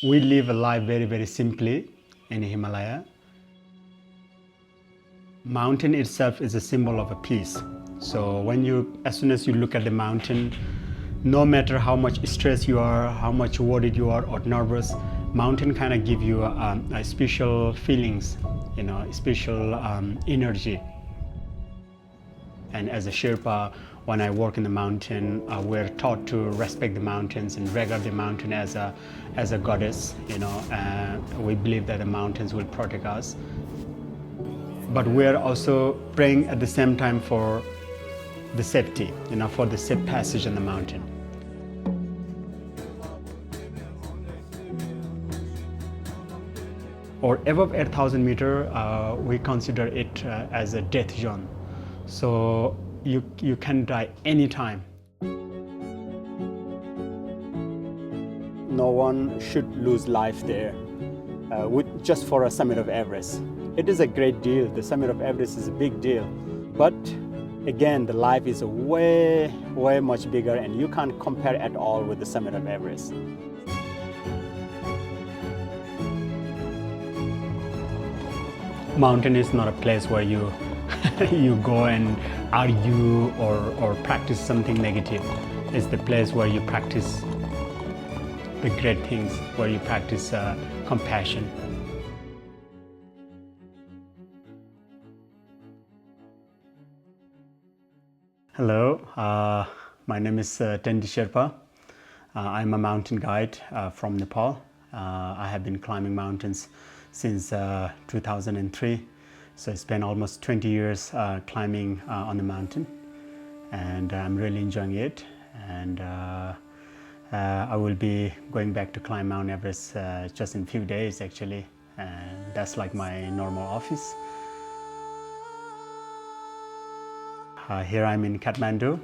We live a life very, very simply in Himalaya. Mountain itself is a symbol of a peace. So as soon as you look at the mountain, no matter how much stressed you are, how much worried you are or nervous, mountain kind of give you a special feelings, special energy. And as a Sherpa, when I work in the mountain, we're taught to respect the mountains and regard the mountain as a goddess. We believe that the mountains will protect us. But we're also praying at the same time for the safety, for the safe passage on the mountain. Or above 8,000 meters, we consider it as a death zone. So you can die anytime. No one should lose life there just for a summit of Everest. It is a great deal. The summit of Everest is a big deal. But again, the life is way, way much bigger, and you can't compare at all with the summit of Everest. Mountain is not a place where you you go and argue or practice something negative. It's the place where you practice the great things, where you practice compassion. Hello, my name is Tendi Sherpa. I'm a mountain guide from Nepal. I have been climbing mountains since 2003. So I spent almost 20 years climbing on the mountain, and I'm really enjoying it. And I will be going back to climb Mount Everest just in a few days actually, and that's like my normal office. Here I'm in Kathmandu,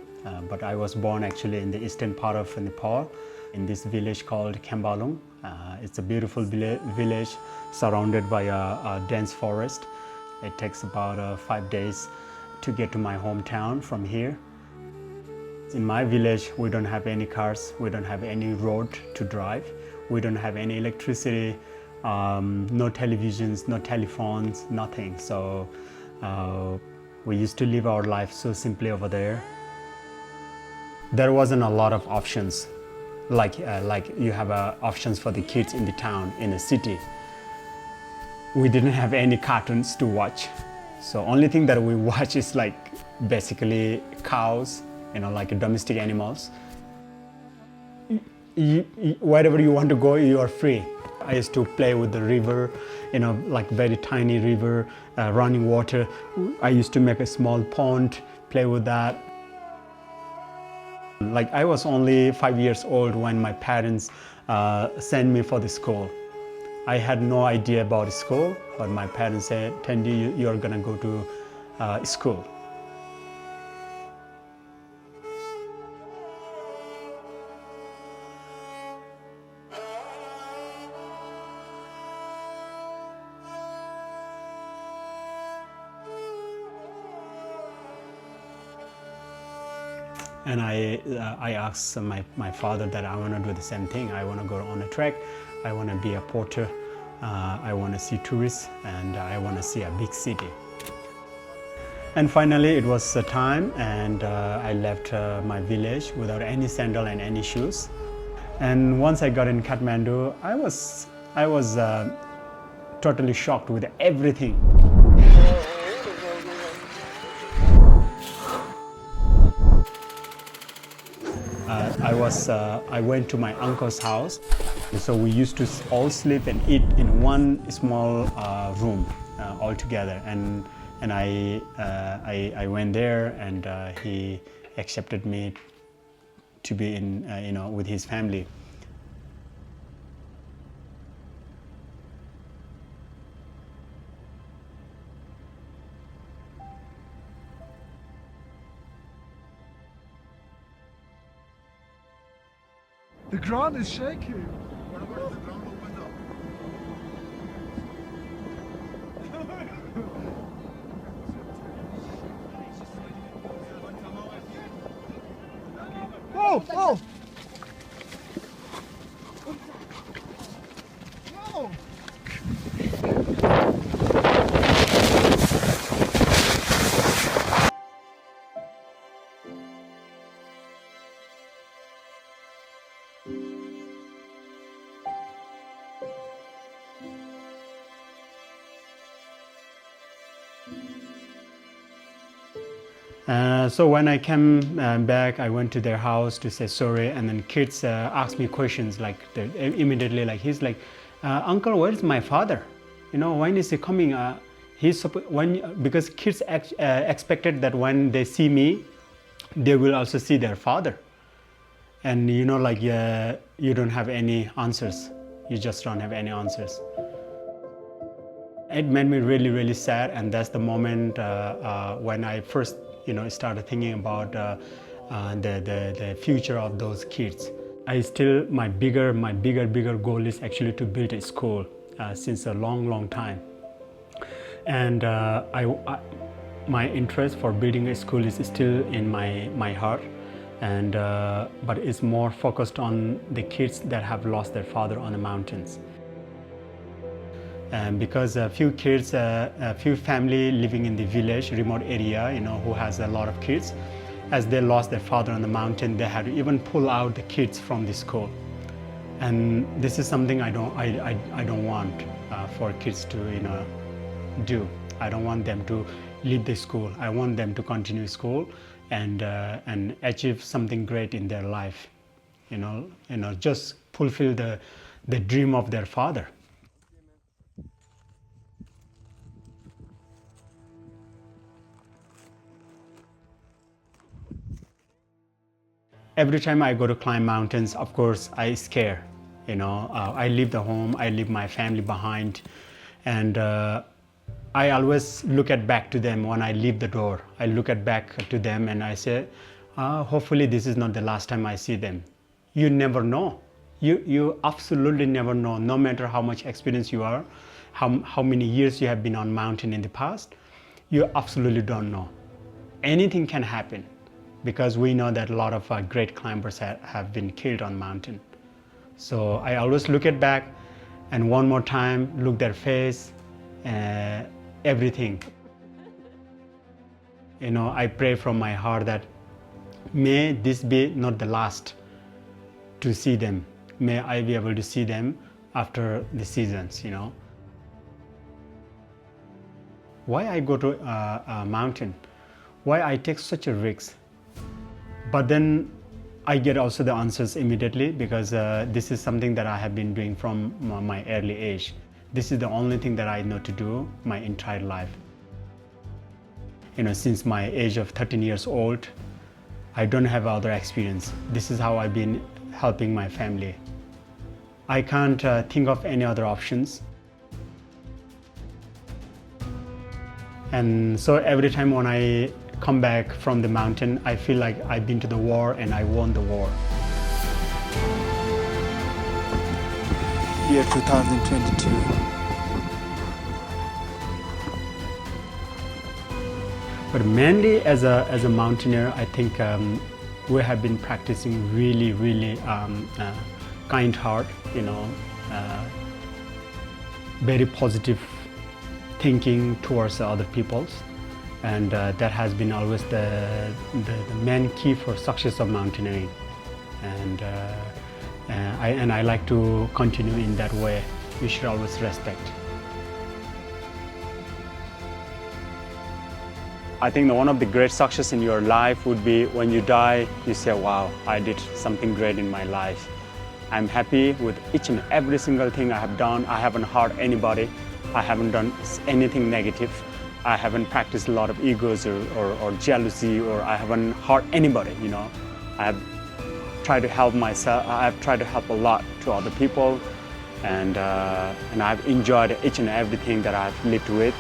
but I was born actually in the eastern part of Nepal, in this village called Kembalung. It's a beautiful village surrounded by a dense forest. It takes about 5 days to get to my hometown from here. In my village, we don't have any cars, we don't have any road to drive, we don't have any electricity, no televisions, no telephones, nothing. So we used to live our life so simply over there. There wasn't a lot of options, like you have options for the kids in the town, in the city. We didn't have any cartoons to watch. So only thing that we watch is like basically cows, like domestic animals. Wherever you want to go, you are free. I used to play with the river, like very tiny river, running water. I used to make a small pond, play with that. Like I was only 5 years old when my parents sent me for the school. I had no idea about school, but my parents said, Tendi, you're gonna go to school. And I asked my father that I want to do the same thing. I want to go on a trek. I want to be a porter. I want to see tourists, and I want to see a big city. And finally, it was time, and I left my village without any sandal and any shoes. And once I got in Kathmandu, I was totally shocked with everything. I went to my uncle's house, so we used to all sleep and eat in one small room all together. And I went there, and he accepted me to be in with his family. The ground is shaking. Oh, oh! Oh. So when I came back, I went to their house to say sorry, and then kids asked me questions like immediately, like he's like, "Uncle, where is my father? You know, when is he coming? Because kids expected that when they see me, they will also see their father, and you know, like you don't have any answers. You just don't have any answers." It made me really, really sad, and that's the moment when I first, started thinking about the future of those kids. My bigger goal is actually to build a school since a long, long time, and my interest for building a school is still in my heart, and but it's more focused on the kids that have lost their father on the mountains. Because a few kids, a few family living in the village, remote area, who has a lot of kids, as they lost their father on the mountain, they had to even pull out the kids from the school. And this is something I don't want for kids to, do. I don't want them to leave the school. I want them to continue school and achieve something great in their life. Just fulfill the dream of their father. Every time I go to climb mountains, of course, I scare. I leave the home, I leave my family behind, and I always look back to them when I leave the door. I look back to them and I say, hopefully this is not the last time I see them. You never know. You absolutely never know. No matter how much experience you are, how many years you have been on mountain in the past, you absolutely don't know. Anything can happen, because we know that a lot of great climbers have been killed on mountain. So I always look back, and one more time, look their face, everything. I pray from my heart that may this be not the last to see them. May I be able to see them after the seasons, Why I go to a mountain? Why I take such a risk? But then I get also the answers immediately, because this is something that I have been doing from my early age. This is the only thing that I know to do my entire life. Since my age of 13 years old, I don't have other experience. This is how I've been helping my family. I can't think of any other options. And so every time when I come back from the mountain, I feel like I've been to the war and I won the war. Year 2022. But mainly as a mountaineer, I think we have been practicing really, really kind heart, very positive thinking towards other peoples. And that has been always the main key for success of mountaineering. And I like to continue in that way. You should always respect. I think one of the great success in your life would be when you die, you say, wow, I did something great in my life. I'm happy with each and every single thing I have done. I haven't hurt anybody. I haven't done anything negative. I haven't practiced a lot of egos or jealousy, or I haven't hurt anybody, I have tried to help myself. I have tried to help a lot to other people, and I've enjoyed each and everything that I've lived with.